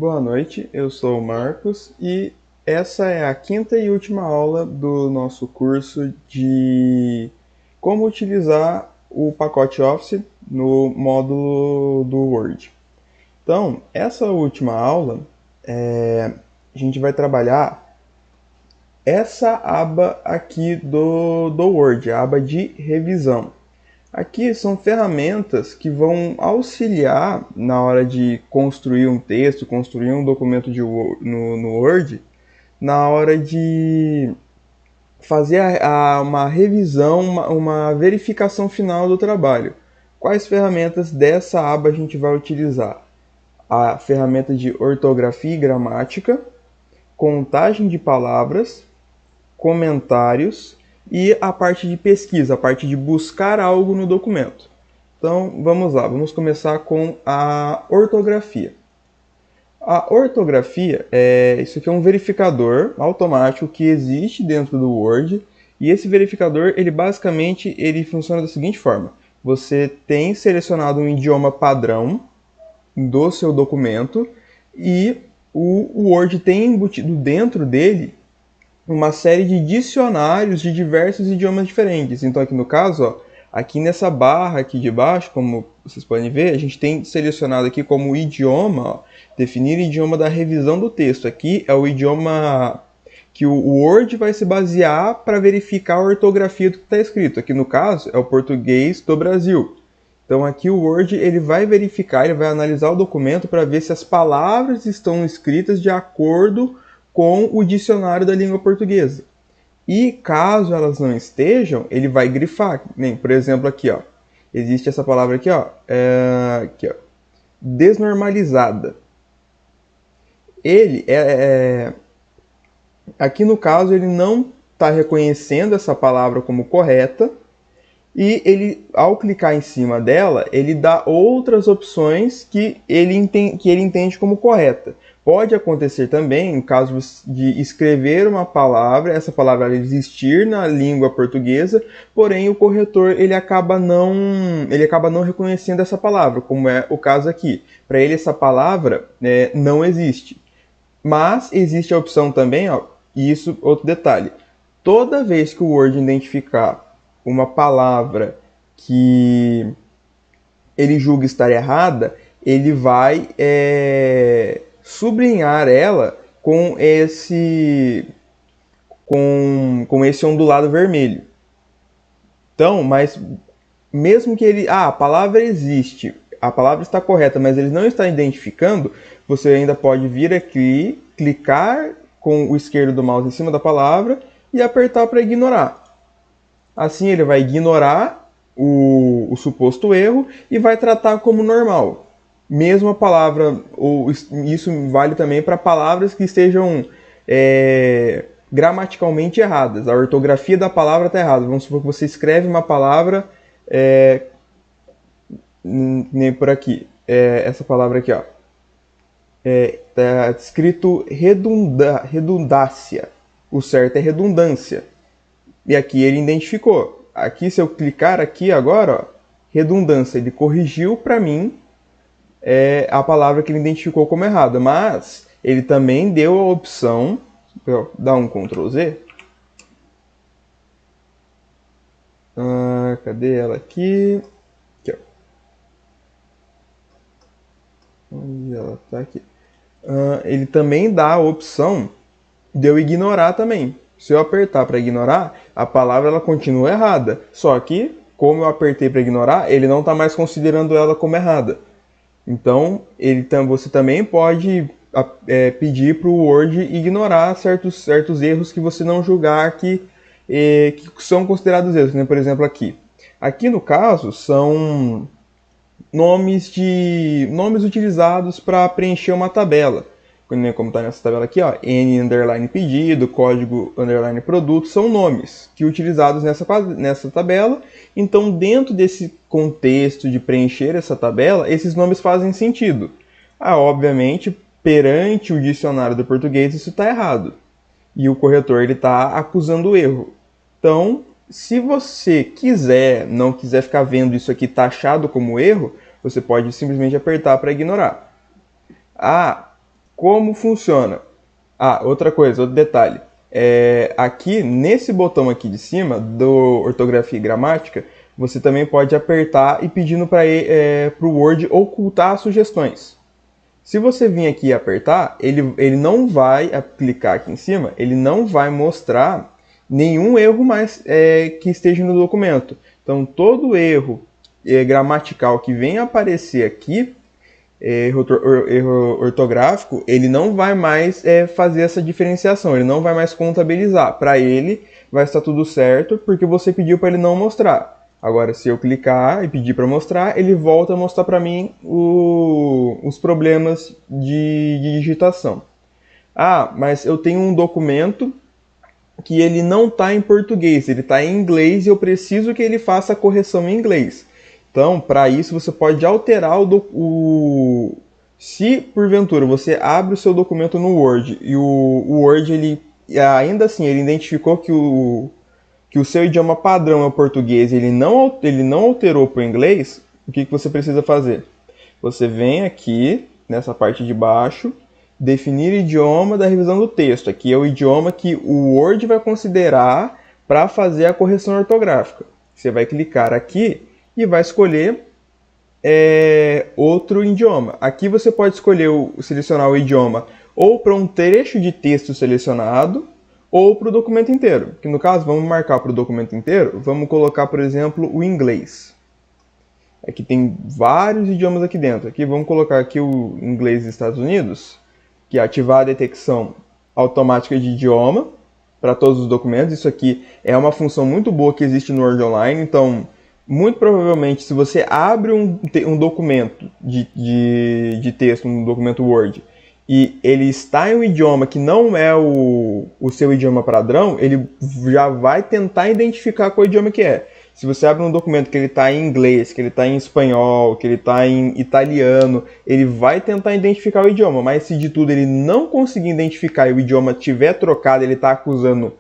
Boa noite, eu sou o Marcos e essa é a quinta e última aula do nosso curso de como utilizar o pacote Office no módulo do Word. Então, essa última aula, a gente vai trabalhar essa aba aqui do Word, a aba de revisão. Aqui são ferramentas que vão auxiliar na hora de construir um texto, construir um documento no Word, na hora de fazer uma revisão, uma verificação final do trabalho. Quais ferramentas dessa aba a gente vai utilizar? A ferramenta de ortografia e gramática, contagem de palavras, comentários e a parte de pesquisa, a parte de buscar algo no documento. Então, vamos lá, vamos começar com a ortografia. A ortografia, isso aqui é um verificador automático que existe dentro do Word, e esse verificador, ele basicamente ele funciona da seguinte forma. Você tem selecionado um idioma padrão do seu documento e o Word tem embutido dentro dele uma série de dicionários de diversos idiomas diferentes. Então aqui no caso, ó, aqui nessa barra aqui de baixo, como vocês podem ver, a gente tem selecionado aqui como idioma, ó, definir idioma da revisão do texto. Aqui é o idioma que o Word vai se basear para verificar a ortografia do que está escrito. Aqui no caso é o português do Brasil. Então aqui o Word ele vai verificar, ele vai analisar o documento para ver se as palavras estão escritas de acordo com o dicionário da língua portuguesa. E caso elas não estejam, ele vai grifar. Nem, por exemplo, aqui, ó, existe essa palavra aqui, ó, desnormalizada. Ele aqui no caso ele não está reconhecendo essa palavra como correta e ele, ao clicar em cima dela, ele dá outras opções que ele entende como correta. Pode acontecer também, em caso de escrever uma palavra, essa palavra existir na língua portuguesa, porém o corretor ele acaba não reconhecendo essa palavra, como é o caso aqui. Para ele essa palavra não existe. Mas existe a opção também, ó, e isso outro detalhe. Toda vez que o Word identificar uma palavra que ele julga estar errada, ele vai sublinhar ela com esse ondulado vermelho. Então, mas mesmo que ele, a palavra existe, a palavra está correta, mas ele não está identificando, você ainda pode vir aqui, clicar com o esquerdo do mouse em cima da palavra e apertar para ignorar. Assim ele vai ignorar o suposto erro e vai tratar como normal. Mesmo a palavra, ou isso vale também para palavras que estejam gramaticalmente erradas. A ortografia da palavra está errada. Vamos supor que você escreve uma palavra, nem por aqui, essa palavra aqui, ó. Está escrito redundância. O certo é redundância. E aqui ele identificou. Aqui, se eu clicar aqui agora, ó, redundância, ele corrigiu para mim a palavra que ele identificou como errada. Mas ele também deu a opção, dá um Ctrl Z. Cadê ela aqui? Aqui, ó. Onde ela tá aqui? Ele também dá a opção de eu ignorar também. Se eu apertar para ignorar, a palavra ela continua errada. Só que, como eu apertei para ignorar, ele não está mais considerando ela como errada. Então, você também pode pedir para o Word ignorar certos erros que você não julgar que são considerados erros. Né? Por exemplo, aqui. Aqui, no caso, são nomes utilizados para preencher uma tabela. Como está nessa tabela aqui, ó, N underline pedido, código underline produto, são nomes que utilizados nessa tabela. Então, dentro desse contexto de preencher essa tabela, esses nomes fazem sentido. Obviamente, perante o dicionário do português, isso está errado. E o corretor está acusando o erro. Então, se você não quiser ficar vendo isso aqui taxado como erro, você pode simplesmente apertar para ignorar. como funciona? Ah, outra coisa, outro detalhe. Aqui, nesse botão aqui de cima, do ortografia e gramática, você também pode apertar e pedindo para o Word ocultar as sugestões. Se você vir aqui e apertar, ele não vai clicar aqui em cima, ele não vai mostrar nenhum erro mais que esteja no documento. Então, todo erro gramatical que venha aparecer aqui, erro ortográfico, ele não vai mais fazer essa diferenciação, ele não vai mais contabilizar. Para ele, vai estar tudo certo, porque você pediu para ele não mostrar. Agora, se eu clicar e pedir para mostrar, ele volta a mostrar para mim os problemas de digitação. Ah, mas eu tenho um documento que ele não está em português, ele está em inglês e eu preciso que ele faça a correção em inglês. Então, para isso, você pode alterar Se, porventura, você abre o seu documento no Word e o Word, ele ainda assim, ele identificou que o seu idioma padrão é o português e ele não alterou para o inglês, o que você precisa fazer? Você vem aqui, nessa parte de baixo, definir idioma da revisão do texto. Aqui é o idioma que o Word vai considerar para fazer a correção ortográfica. Você vai clicar aqui e vai escolher outro idioma. Aqui você pode selecionar o idioma ou para um trecho de texto selecionado ou para o documento inteiro. Que no caso, vamos marcar para o documento inteiro, vamos colocar, por exemplo, o inglês. Aqui tem vários idiomas aqui dentro. Aqui vamos colocar aqui o inglês dos Estados Unidos, que é ativar a detecção automática de idioma para todos os documentos. Isso aqui é uma função muito boa que existe no Word Online. Então, muito provavelmente, se você abre um documento de texto, um documento Word, e ele está em um idioma que não é o seu idioma padrão, ele já vai tentar identificar qual idioma que é. Se você abre um documento que ele está em inglês, que ele está em espanhol, que ele está em italiano, ele vai tentar identificar o idioma, mas se de tudo ele não conseguir identificar e o idioma estiver trocado, ele está acusando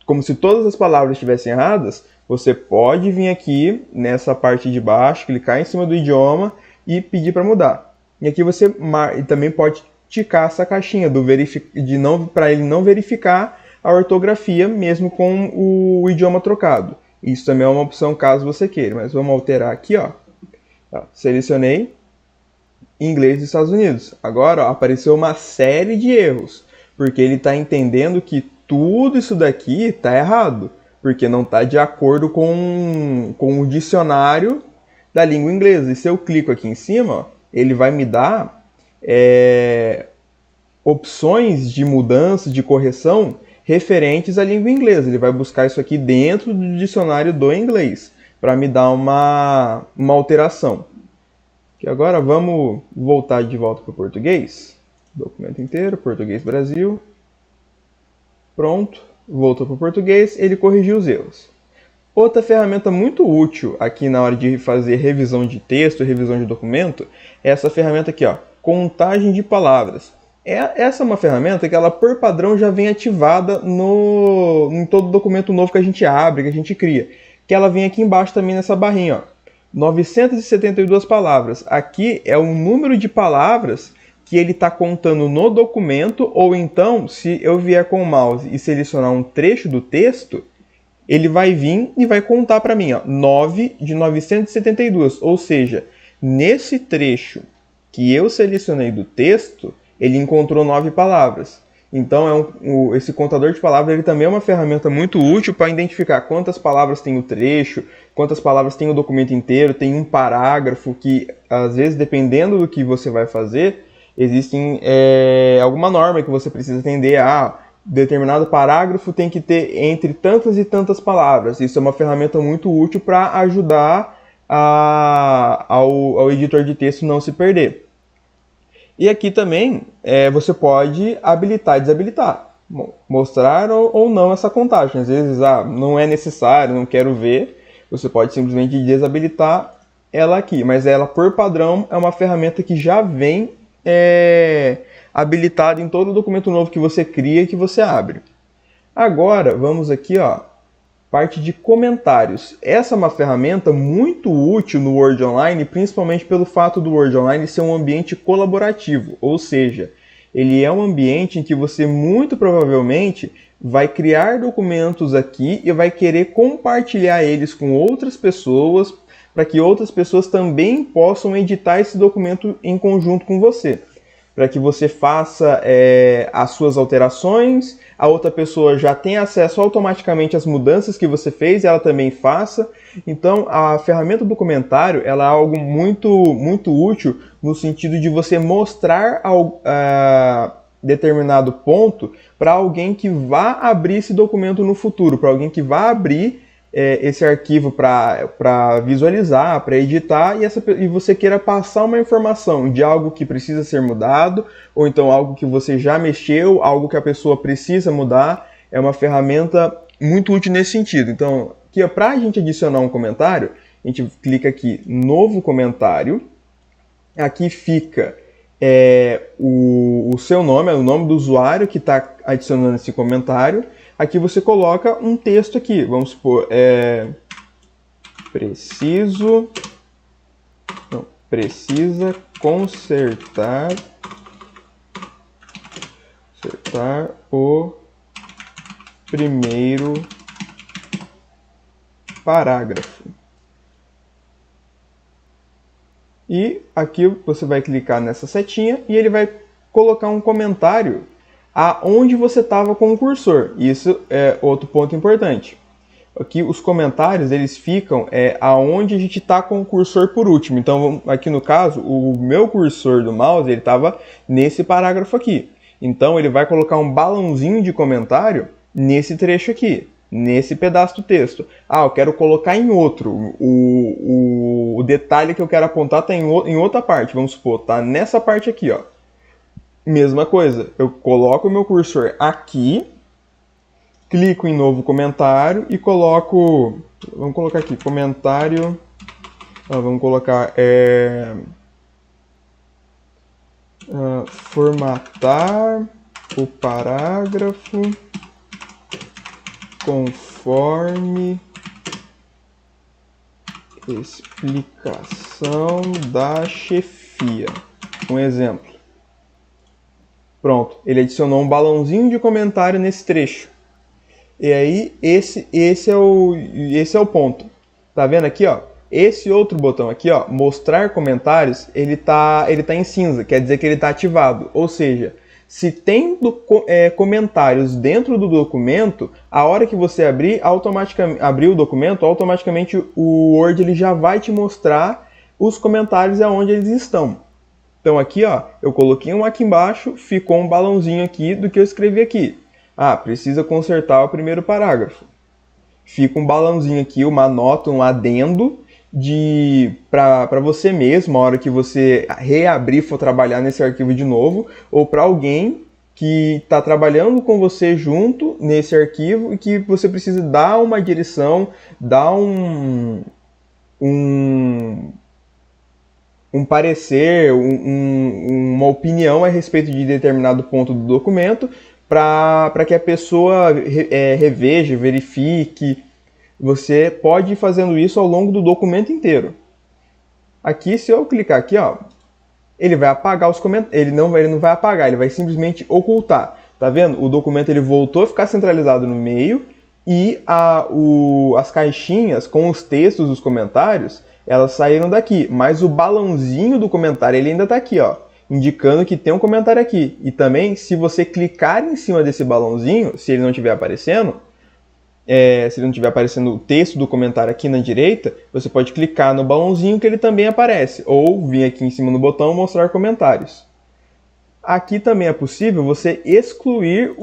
como se todas as palavras estivessem erradas, você pode vir aqui nessa parte de baixo, clicar em cima do idioma e pedir para mudar. E aqui você também pode ticar essa caixinha para ele não verificar a ortografia mesmo com o idioma trocado. Isso também é uma opção caso você queira, mas vamos alterar aqui, ó. Selecionei inglês dos Estados Unidos. Agora, ó, apareceu uma série de erros, porque ele está entendendo que tudo isso daqui está errado, porque não está de acordo com o dicionário da língua inglesa. E se eu clico aqui em cima, ó, ele vai me dar opções de mudança, de correção referentes à língua inglesa. Ele vai buscar isso aqui dentro do dicionário do inglês para me dar uma alteração. E agora vamos voltar de volta para o português. Documento inteiro, português Brasil. Pronto, voltou para o português, ele corrigiu os erros. Outra ferramenta muito útil aqui na hora de fazer revisão de texto, revisão de documento, é essa ferramenta aqui, ó, contagem de palavras. Essa é uma ferramenta que ela, por padrão, já vem ativada em todo documento novo que a gente abre, que a gente cria. Que ela vem aqui embaixo também nessa barrinha, ó. 972 palavras. Aqui é o número de palavras que ele está contando no documento, ou então, se eu vier com o mouse e selecionar um trecho do texto, ele vai vir e vai contar para mim, ó, 9 de 972. Ou seja, nesse trecho que eu selecionei do texto, ele encontrou 9 palavras. Então, esse contador de palavras ele também é uma ferramenta muito útil para identificar quantas palavras tem o trecho, quantas palavras tem o documento inteiro, tem um parágrafo que, às vezes, dependendo do que você vai fazer, existem alguma norma que você precisa atender. Determinado parágrafo tem que ter entre tantas e tantas palavras. Isso é uma ferramenta muito útil para ajudar ao editor de texto não se perder. E aqui também você pode habilitar e desabilitar, mostrar ou não essa contagem. Às vezes não é necessário, não quero ver, você pode simplesmente desabilitar ela aqui. Mas ela, por padrão, é uma ferramenta que já vem habilitada em todo documento novo que você cria e que você abre. Agora, vamos aqui, ó, parte de comentários. Essa é uma ferramenta muito útil no Word Online, principalmente pelo fato do Word Online ser um ambiente colaborativo, ou seja, ele é um ambiente em que você muito provavelmente vai criar documentos aqui e vai querer compartilhar eles com outras pessoas, para que outras pessoas também possam editar esse documento em conjunto com você. Para que você faça as suas alterações, a outra pessoa já tenha acesso automaticamente às mudanças que você fez e ela também faça. Então, a ferramenta do comentário ela é algo muito, muito útil no sentido de você mostrar determinado ponto para alguém que vá abrir esse documento no futuro, para alguém que vá abrir esse arquivo para visualizar, para editar, e você queira passar uma informação de algo que precisa ser mudado, ou então algo que você já mexeu, algo que a pessoa precisa mudar. É uma ferramenta muito útil nesse sentido. Então, para a gente adicionar um comentário, a gente clica aqui, novo comentário, aqui fica o seu nome, é o nome do usuário que está adicionando esse comentário. Aqui você coloca um texto aqui, vamos supor, precisa consertar o primeiro parágrafo. E aqui você vai clicar nessa setinha e ele vai colocar um comentário aonde você estava com o cursor. Isso é outro ponto importante. Aqui os comentários eles ficam aonde a gente está com o cursor por último. Então aqui no caso o meu cursor do mouse ele estava nesse parágrafo aqui. Então ele vai colocar um balãozinho de comentário nesse trecho aqui, nesse pedaço do texto. Eu quero colocar em outro. O detalhe que eu quero apontar está em outra parte. Vamos supor, está nessa parte aqui, ó. Mesma coisa, eu coloco o meu cursor aqui, clico em novo comentário e coloco, vamos colocar aqui, comentário, vamos colocar formatar o parágrafo conforme explicação da chefia. Um exemplo. Pronto, ele adicionou um balãozinho de comentário nesse trecho. E aí, esse é o ponto. Tá vendo aqui, ó? Esse outro botão aqui, ó, mostrar comentários, ele tá em cinza, quer dizer que ele está ativado. Ou seja, se tem comentários dentro do documento, a hora que você abrir o documento, automaticamente o Word ele já vai te mostrar os comentários aonde eles estão. Então aqui, ó, eu coloquei um aqui embaixo, ficou um balãozinho aqui do que eu escrevi aqui. Precisa consertar o primeiro parágrafo. Fica um balãozinho aqui, uma nota, um adendo para você mesmo, na hora que você reabrir, for trabalhar nesse arquivo de novo, ou para alguém que está trabalhando com você junto nesse arquivo e que você precisa dar uma direção, dar um parecer, uma opinião a respeito de determinado ponto do documento, para que a pessoa reveja, verifique. Você pode ir fazendo isso ao longo do documento inteiro. Aqui, se eu clicar aqui, ó, ele vai apagar os comentários. Ele não vai apagar, ele vai simplesmente ocultar. Tá vendo? O documento ele voltou a ficar centralizado no meio e as caixinhas com os textos dos comentários elas saíram daqui, mas o balãozinho do comentário ele ainda está aqui, ó, indicando que tem um comentário aqui. E também, se você clicar em cima desse balãozinho, se ele não estiver aparecendo, se não estiver aparecendo o texto do comentário aqui na direita, você pode clicar no balãozinho que ele também aparece, ou vir aqui em cima no botão mostrar comentários. Aqui também é possível você excluir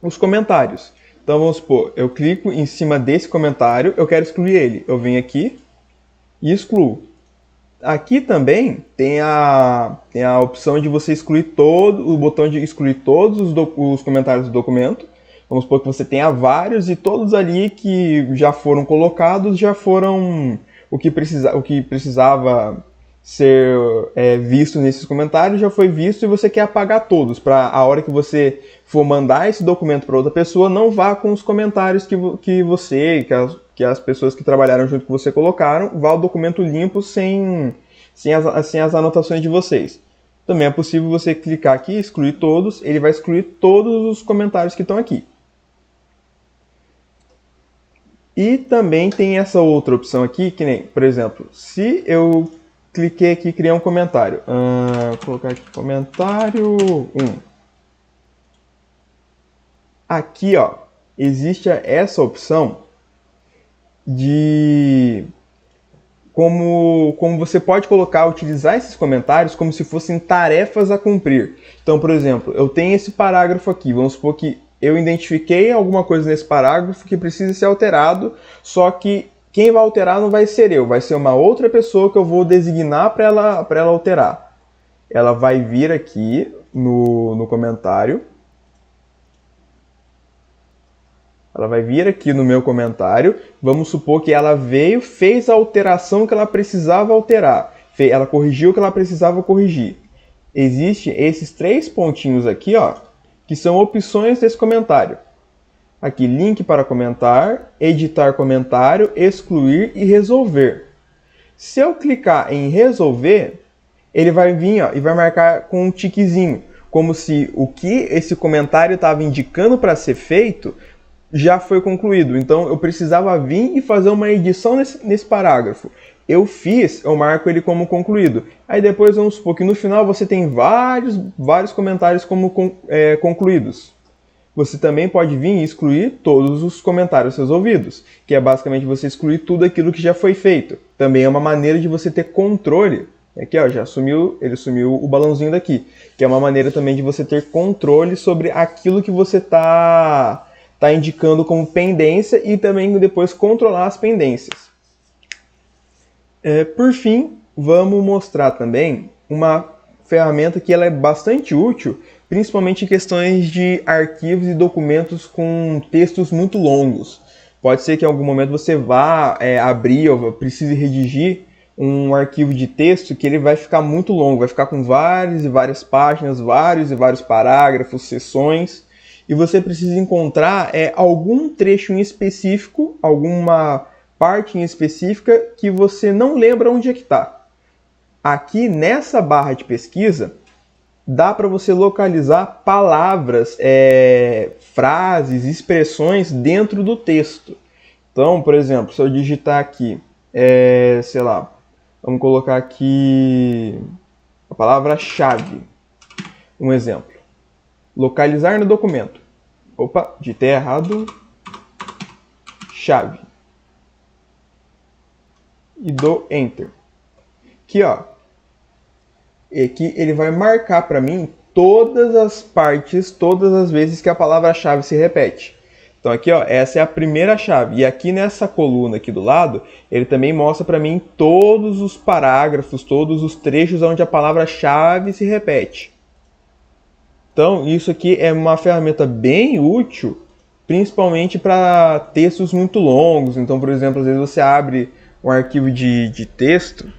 os comentários. Então vamos supor, eu clico em cima desse comentário, eu quero excluir ele. Eu venho aqui e excluo. Aqui também tem a opção de você excluir o botão de excluir todos os comentários do documento. Vamos supor que você tenha vários e todos ali que já foram colocados, já foram o que precisava ser visto nesses comentários, já foi visto e você quer apagar todos, para a hora que você for mandar esse documento para outra pessoa, não vá com os comentários que as pessoas que trabalharam junto com você colocaram, vá o documento limpo sem as anotações de vocês. Também é possível você clicar aqui, excluir todos, ele vai excluir todos os comentários que estão aqui. E também tem essa outra opção aqui, que nem, por exemplo, se eu cliquei aqui e criei um comentário. Vou colocar aqui comentário 1. Aqui, ó, existe essa opção de como você pode utilizar esses comentários como se fossem tarefas a cumprir. Então, por exemplo, eu tenho esse parágrafo aqui, vamos supor que eu identifiquei alguma coisa nesse parágrafo que precisa ser alterado, só que quem vai alterar não vai ser eu, vai ser uma outra pessoa que eu vou designar para ela alterar. Ela vai vir aqui no comentário. Ela vai vir aqui no meu comentário, vamos supor que ela veio, fez a alteração que ela precisava alterar. Ela corrigiu o que ela precisava corrigir. Existem esses 3 pontinhos aqui, ó, que são opções desse comentário. Aqui, link para comentar, editar comentário, excluir e resolver. Se eu clicar em resolver, ele vai vir, ó, e vai marcar com um tiquezinho, como se o que esse comentário estava indicando para ser feito já foi concluído. Então eu precisava vir e fazer uma edição nesse parágrafo. Eu fiz, eu marco ele como concluído. Aí depois vamos supor que no final você tem vários comentários como concluídos. Você também pode vir e excluir todos os comentários resolvidos, que é basicamente você excluir tudo aquilo que já foi feito. Também é uma maneira de você ter controle. Aqui, ó, ele sumiu o balãozinho daqui, que é uma maneira também de você ter controle sobre aquilo que você está indicando como pendência e também depois controlar as pendências. Por fim, vamos mostrar também uma ferramenta que ela é bastante útil, principalmente em questões de arquivos e documentos com textos muito longos. Pode ser que em algum momento você vá abrir ou precise redigir um arquivo de texto que ele vai ficar muito longo, vai ficar com várias e várias páginas, vários e vários parágrafos, seções, e você precisa encontrar algum trecho em específico, alguma parte em específica que você não lembra onde é que está. Aqui nessa barra de pesquisa, dá para você localizar palavras, frases, expressões dentro do texto. Então, por exemplo, se eu digitar aqui, sei lá, vamos colocar aqui a palavra-chave, um exemplo. Localizar no documento. Opa, digitei errado. Chave. E dou Enter. Aqui, ó. Aqui ele vai marcar para mim todas as partes, todas as vezes que a palavra-chave se repete. Então aqui, ó, essa é a primeira chave. E aqui nessa coluna aqui do lado, ele também mostra para mim todos os parágrafos, todos os trechos onde a palavra-chave se repete. Então isso aqui é uma ferramenta bem útil, principalmente para textos muito longos. Então, por exemplo, às vezes você abre um arquivo de texto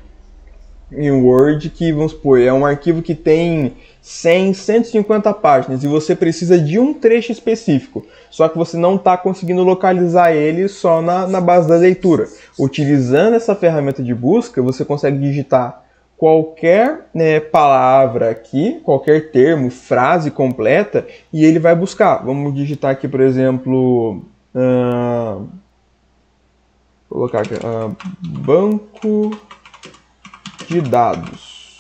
em Word que, vamos supor, é um arquivo que tem 100, 150 páginas e você precisa de um trecho específico, só que você não está conseguindo localizar ele só na base da leitura. Utilizando essa ferramenta de busca, você consegue digitar qualquer palavra aqui, qualquer termo, frase completa, e ele vai buscar. Vamos digitar aqui, por exemplo, vou colocar aqui, banco de dados.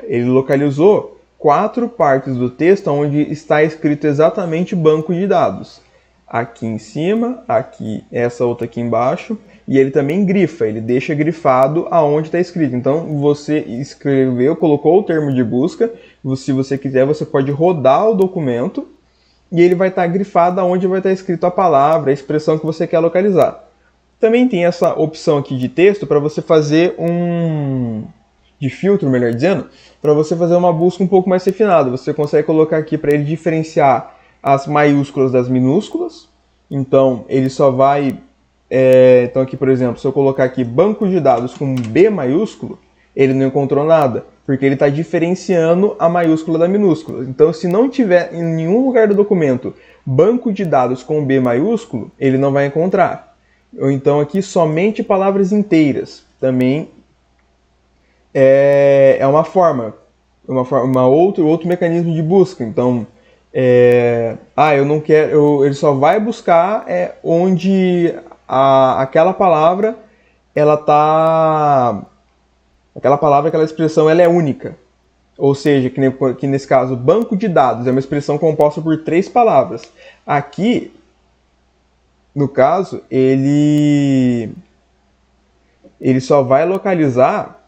Ele localizou 4 partes do texto onde está escrito exatamente banco de dados. Aqui em cima, aqui, essa outra aqui embaixo, e ele também grifa, ele deixa grifado aonde está escrito. Então você escreveu, colocou o termo de busca, se você quiser você pode rodar o documento e ele vai estar grifado aonde vai estar escrito a palavra, a expressão que você quer localizar. Também tem essa opção aqui de texto para você fazer de filtro, melhor dizendo, para você fazer uma busca um pouco mais refinada. Você consegue colocar aqui para ele diferenciar as maiúsculas das minúsculas. Então ele só vai... então aqui, por exemplo, se eu colocar aqui banco de dados com B maiúsculo, ele não encontrou nada, porque ele está diferenciando a maiúscula da minúscula. Então se não tiver em nenhum lugar do documento banco de dados com B maiúsculo, ele não vai encontrar. Ou então aqui somente palavras inteiras. Também é uma forma. outro mecanismo de busca. Então, eu não quero, ele só vai buscar onde aquela palavra aquela expressão ela é única. Ou seja, que nesse caso, banco de dados é uma expressão composta por 3 palavras. Aqui, no caso, ele só vai localizar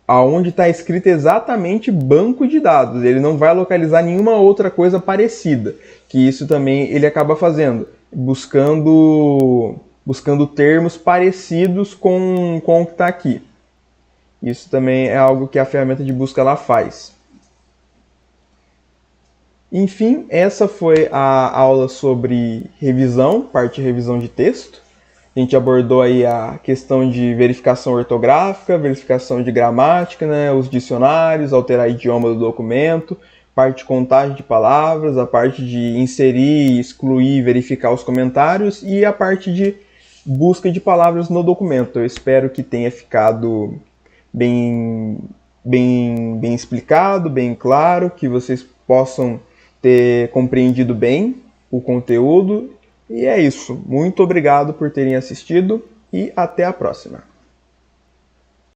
aonde está escrito exatamente banco de dados. Ele não vai localizar nenhuma outra coisa parecida. Que isso também ele acaba fazendo, buscando termos parecidos com o que está aqui. Isso também é algo que a ferramenta de busca ela faz. Enfim, essa foi a aula sobre revisão, parte de revisão de texto. A gente abordou aí a questão de verificação ortográfica, verificação de gramática, né, os dicionários, alterar idioma do documento, parte de contagem de palavras, a parte de inserir, excluir, verificar os comentários e a parte de busca de palavras no documento. Eu espero que tenha ficado bem explicado, bem claro, que vocês possam ter compreendido bem o conteúdo. E é isso. Muito obrigado por terem assistido e até a próxima.